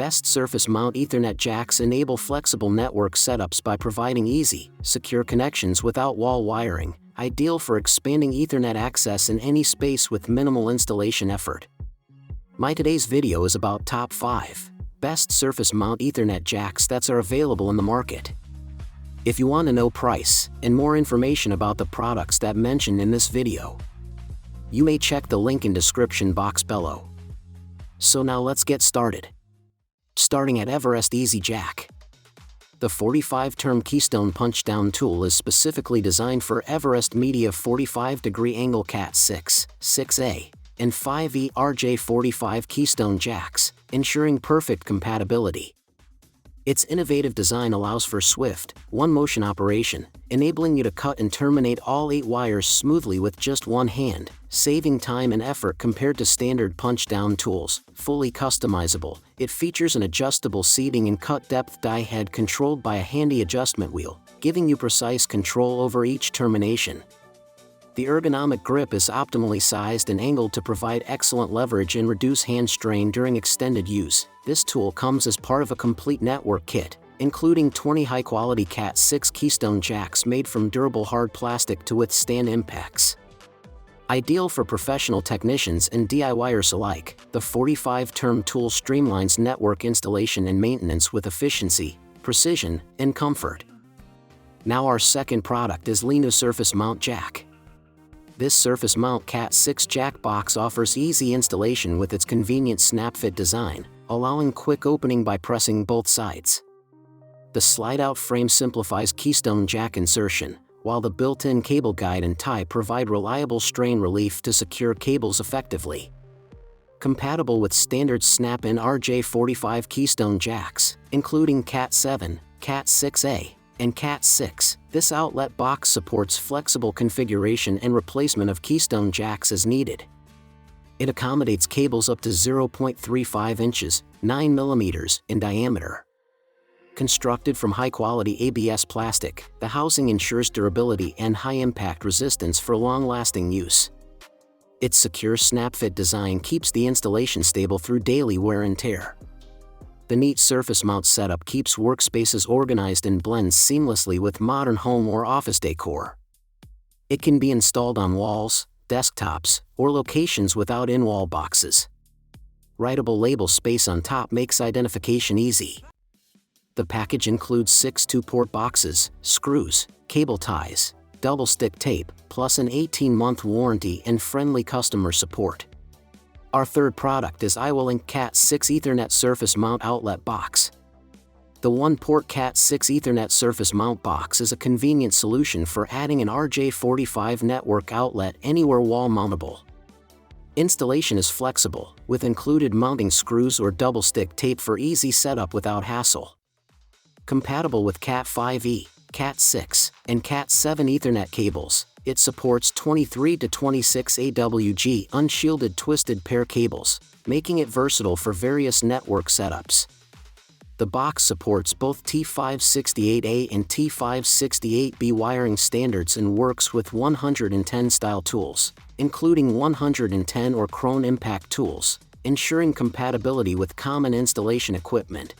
Best surface mount Ethernet jacks enable flexible network setups by providing easy, secure connections without wall wiring, ideal for expanding Ethernet access in any space with minimal installation effort. My today's video is about top 5 best surface mount Ethernet jacks that are available in the market. If you want to know price and more information about the products that mentioned in this video, you may check the link in description box below. So now let's get started. Starting at Everest EasyJack. The 45-term Keystone punch-down tool is specifically designed for Everest Media 45-degree angle Cat6, 6A, and 5E RJ45 Keystone jacks, ensuring perfect compatibility. Its innovative design allows for swift, one-motion operation, enabling you to cut and terminate all 8 wires smoothly with just one hand, saving time and effort compared to standard punch-down tools. Fully customizable, it features an adjustable seating and cut depth die head controlled by a handy adjustment wheel, giving you precise control over each termination. The ergonomic grip is optimally sized and angled to provide excellent leverage and reduce hand strain during extended use. This tool comes as part of a complete network kit, including 20 high-quality Cat6 Keystone jacks made from durable hard plastic to withstand impacts. Ideal for professional technicians and DIYers alike, the 45-term tool streamlines network installation and maintenance with efficiency, precision, and comfort. Now our second product is Leenue Surface Mount Jack. This surface mount Cat6 jack box offers easy installation with its convenient snap-fit design, allowing quick opening by pressing both sides. The slide-out frame simplifies Keystone jack insertion, while the built-in cable guide and tie provide reliable strain relief to secure cables effectively. Compatible with standard snap-in RJ45 Keystone jacks, including Cat7, Cat6A, and Cat6, this outlet box supports flexible configuration and replacement of Keystone jacks as needed. It accommodates cables up to 0.35 inches, 9 mm in diameter. Constructed from high-quality ABS plastic, the housing ensures durability and high-impact resistance for long-lasting use. Its secure snap-fit design keeps the installation stable through daily wear and tear. The neat surface mount setup keeps workspaces organized and blends seamlessly with modern home or office decor. It can be installed on walls, desktops, or locations without in-wall boxes. Writable label space on top makes identification easy. The package includes 6 2-port boxes, screws, cable ties, double-stick tape, plus an 18-month warranty and friendly customer support. Our third product is iwillink Cat6 Ethernet Surface Mount Outlet Box. The 1-port Cat6 Ethernet Surface Mount Box is a convenient solution for adding an RJ45 network outlet anywhere wall-mountable. Installation is flexible, with included mounting screws or double-stick tape for easy setup without hassle. Compatible with Cat5e, Cat6, and Cat7 Ethernet cables, it supports 23 to 26 AWG unshielded twisted pair cables, making it versatile for various network setups. The box supports both T568A and T568B wiring standards and works with 110 style tools, including 110 or Krone impact tools, ensuring compatibility with common installation equipment.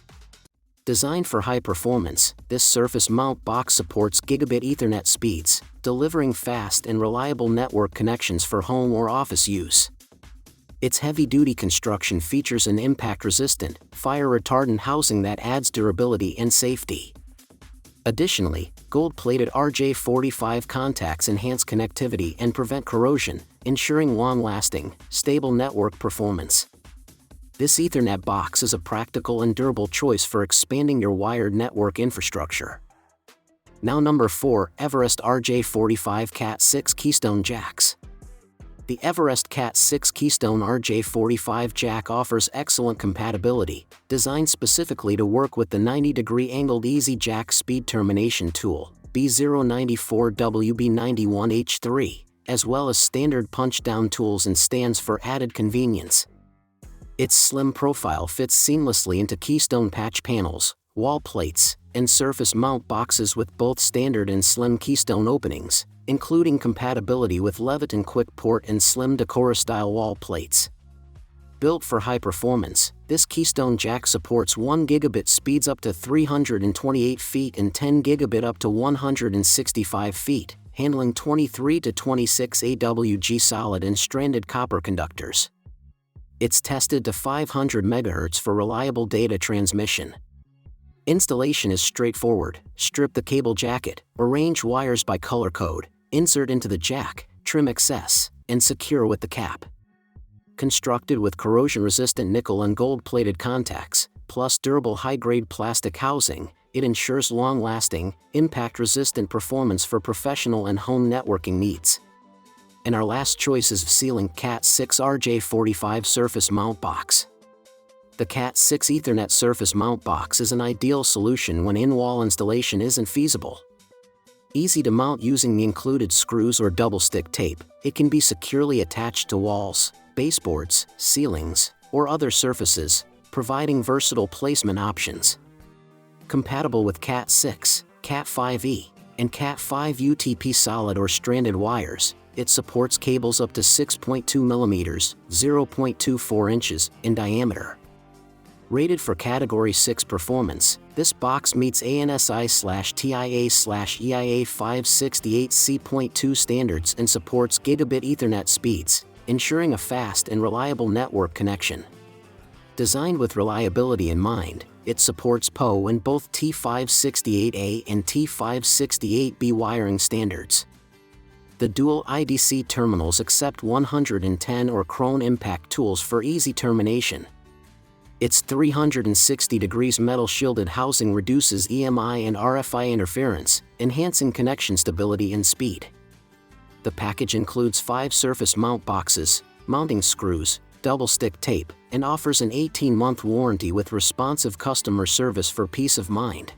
Designed for high performance, this surface mount box supports gigabit Ethernet speeds, delivering fast and reliable network connections for home or office use. Its heavy-duty construction features an impact-resistant, fire-retardant housing that adds durability and safety. Additionally, gold-plated RJ45 contacts enhance connectivity and prevent corrosion, ensuring long-lasting, stable network performance. This Ethernet box is a practical and durable choice for expanding your wired network infrastructure. Now number 4, Everest RJ45 Cat6 Keystone Jacks. The Everest Cat6 Keystone RJ45 jack offers excellent compatibility, designed specifically to work with the 90-degree angled EasyJack speed termination tool, B094WB91H3, as well as standard punch-down tools and stands for added convenience. Its slim profile fits seamlessly into Keystone patch panels, wall plates, and surface mount boxes with both standard and slim Keystone openings, including compatibility with Leviton quick port and slim Decora-style wall plates. Built for high performance, this Keystone jack supports 1 gigabit speeds up to 328 feet and 10 gigabit up to 165 feet, handling 23 to 26 AWG solid and stranded copper conductors. It's tested to 500 MHz for reliable data transmission. Installation is straightforward. Strip the cable jacket, arrange wires by color code, insert into the jack, trim excess, and secure with the cap. Constructed with corrosion-resistant nickel and gold-plated contacts, plus durable high-grade plastic housing, it ensures long-lasting, impact-resistant performance for professional and home networking needs. And our last choice is Vcelink Cat6 RJ45 Surface Mount Box. The Cat6 Ethernet Surface Mount Box is an ideal solution when in-wall installation isn't feasible. Easy to mount using the included screws or double-stick tape, it can be securely attached to walls, baseboards, ceilings, or other surfaces, providing versatile placement options. Compatible with Cat6, Cat5e, and Cat5 UTP solid or stranded wires, it supports cables up to 6.2 mm (0.24 inches) in diameter. Rated for Category 6 performance, this box meets ANSI/TIA/EIA 568C.2 standards and supports gigabit Ethernet speeds, ensuring a fast and reliable network connection. Designed with reliability in mind, it supports PoE in both T568A and T568B wiring standards. The dual IDC terminals accept 110 or Krone impact tools for easy termination. Its 360 degrees metal shielded housing reduces EMI and RFI interference, enhancing connection stability and speed. The package includes 5 surface mount boxes, mounting screws, double-stick tape, and offers an 18-month warranty with responsive customer service for peace of mind.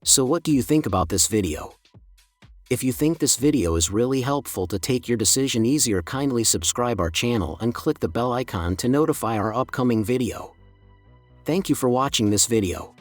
So what do you think about this video? If you think this video is really helpful to take your decision easier, kindly subscribe our channel and click the bell icon to notify our upcoming video. Thank you for watching this video.